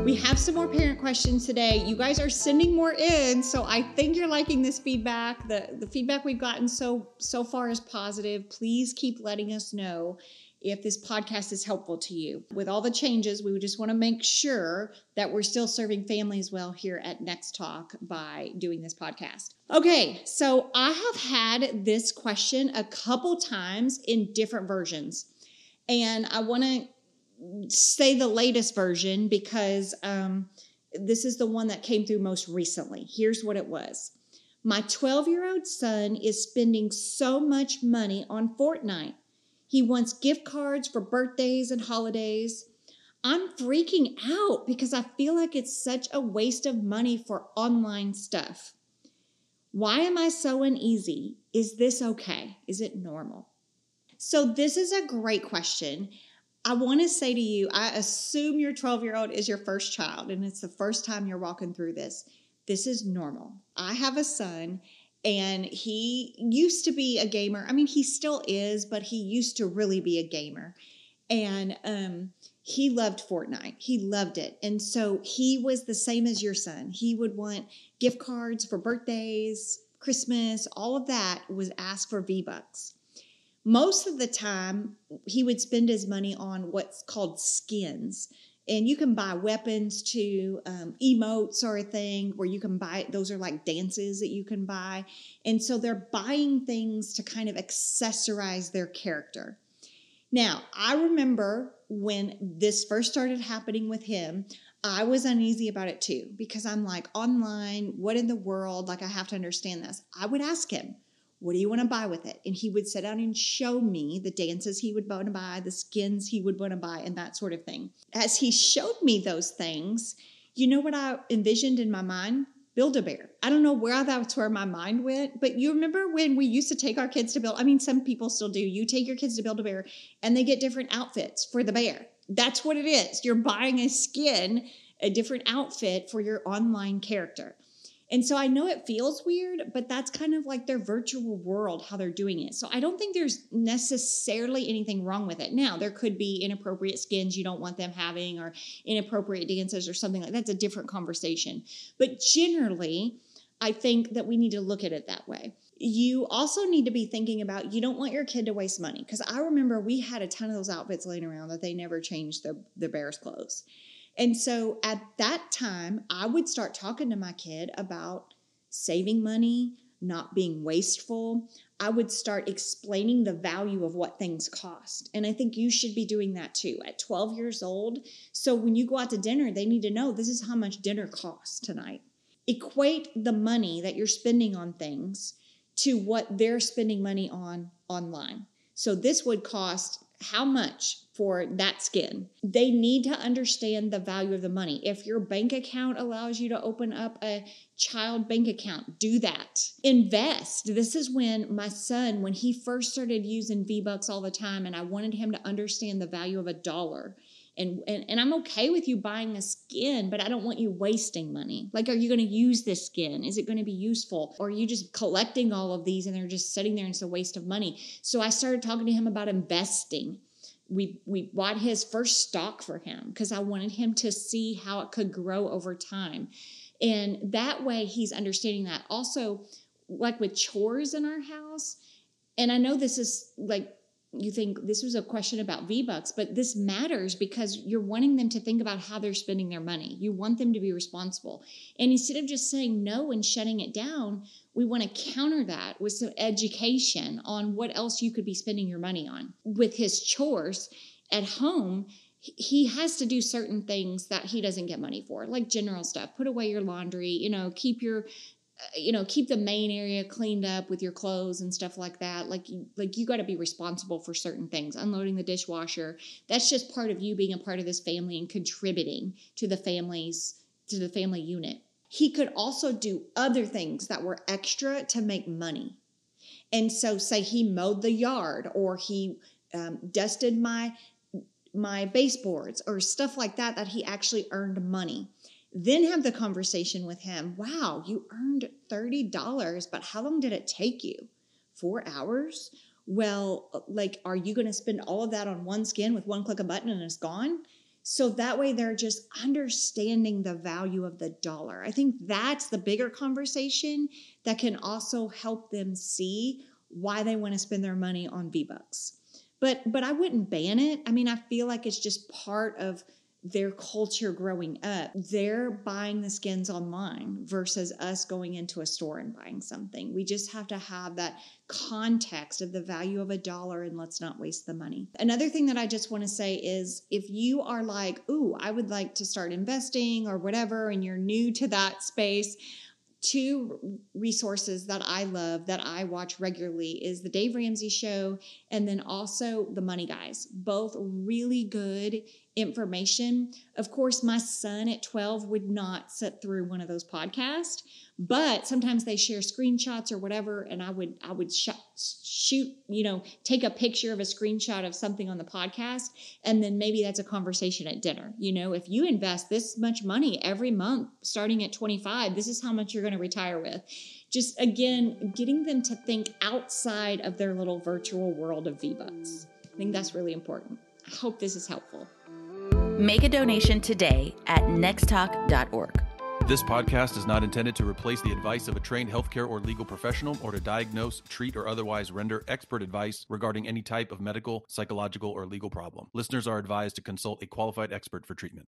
We have some more parent questions today. You guys are sending more in, so I think you're liking this feedback. The feedback we've gotten so far is positive. Please keep letting us know if this podcast is helpful to you. With all the changes, we just want to make sure that we're still serving families well here at nextTalk by doing this podcast. Okay, so I have had this question a couple times in different versions, and I want to say the latest version because this is the one that came through most recently. Here's what it was. My 12-year-old son is spending so much money on Fortnite. He wants gift cards for birthdays and holidays. I'm freaking out because I feel like it's such a waste of money for online stuff. Why am I so uneasy? Is this okay? Is it normal? So this is a great question. I want to say to you, I assume your 12-year-old is your first child and it's the first time you're walking through this. This is normal. I have a son and he used to be a gamer. I mean, he still is, but he used to really be a gamer. And he loved Fortnite. He loved it. And so he was the same as your son. He would want gift cards for birthdays, Christmas, all of that was asked for V-Bucks. Most of the time, he would spend his money on what's called skins. And you can buy weapons too. Emotes are a thing where you can buy, those are like dances that you can buy. And so they're buying things to kind of accessorize their character. Now, I remember when this first started happening with him, I was uneasy about it too, because I'm like, online, what in the world? Like, I have to understand this. I would ask him, what do you want to buy with it? And he would sit down and show me the dances he would want to buy, the skins he would want to buy, and that sort of thing. As he showed me those things, you know what I envisioned in my mind? Build-A-Bear. I don't know that's where my mind went, but you remember when we used to take our kids to some people still do. You take your kids to Build-A-Bear and they get different outfits for the bear. That's what it is. You're buying a skin, a different outfit for your online character. And so I know it feels weird, but that's kind of like their virtual world, how they're doing it. So I don't think there's necessarily anything wrong with it. Now, there could be inappropriate skins you don't want them having or inappropriate dances or something like that. That's a different conversation. But generally, I think that we need to look at it that way. You also need to be thinking about, you don't want your kid to waste money. Because I remember we had a ton of those outfits laying around that they never changed the bear's clothes. And so at that time, I would start talking to my kid about saving money, not being wasteful. I would start explaining the value of what things cost. And I think you should be doing that too at 12 years old. So when you go out to dinner, they need to know this is how much dinner costs tonight. Equate the money that you're spending on things to what they're spending money on online. So this would cost how much for that skin? They need to understand the value of the money. If your bank account allows you to open up a child bank account, do that. Invest. This is when my son, when he first started using V-Bucks all the time, and I wanted him to understand the value of $1. And I'm okay with you buying a skin, but I don't want you wasting money. Like, are you going to use this skin? Is it going to be useful? Or are you just collecting all of these and they're just sitting there and it's a waste of money? So I started talking to him about investing. We bought his first stock for him because I wanted him to see how it could grow over time. And that way he's understanding that. Also, like with chores in our house, and I know this is like, you think this was a question about V-Bucks, but this matters because you're wanting them to think about how they're spending their money. You want them to be responsible. And instead of just saying no and shutting it down, we want to counter that with some education on what else you could be spending your money on. With his chores at home, he has to do certain things that he doesn't get money for, like general stuff. Put away your laundry, keep the main area cleaned up with your clothes and stuff like that. Like you got to be responsible for certain things. Unloading the dishwasher. That's just part of you being a part of this family and contributing to the family unit. He could also do other things that were extra to make money. And so say he mowed the yard or he dusted my baseboards or stuff like that he actually earned money. Then have the conversation with him. Wow, you earned $30, but how long did it take you? 4 hours? Well, are you going to spend all of that on one skin with one click of a button and it's gone? So that way they're just understanding the value of the dollar. I think that's the bigger conversation that can also help them see why they want to spend their money on V-Bucks. But I wouldn't ban it. I mean, I feel like it's just part of their culture growing up. They're buying the skins online versus us going into a store and buying something. We just have to have that context of the value of a dollar, and let's not waste the money. Another thing that I just want to say is if you are like, ooh, I would like to start investing or whatever, and you're new to that space, two resources that I love that I watch regularly is the Dave Ramsey Show and then also the Money Guys. Both really good information. Of course, my son at 12 would not sit through one of those podcasts, but sometimes they share screenshots or whatever, and I would shoot, take a picture of a screenshot of something on the podcast, and then maybe that's a conversation at dinner. If you invest this much money every month starting at 25, this is how much you're going to retire with. Just again, getting them to think outside of their little virtual world of V-Bucks. I think that's really important. I hope this is helpful. Make a donation today at nextTalk.org. This podcast is not intended to replace the advice of a trained healthcare or legal professional or to diagnose, treat, or otherwise render expert advice regarding any type of medical, psychological, or legal problem. Listeners are advised to consult a qualified expert for treatment.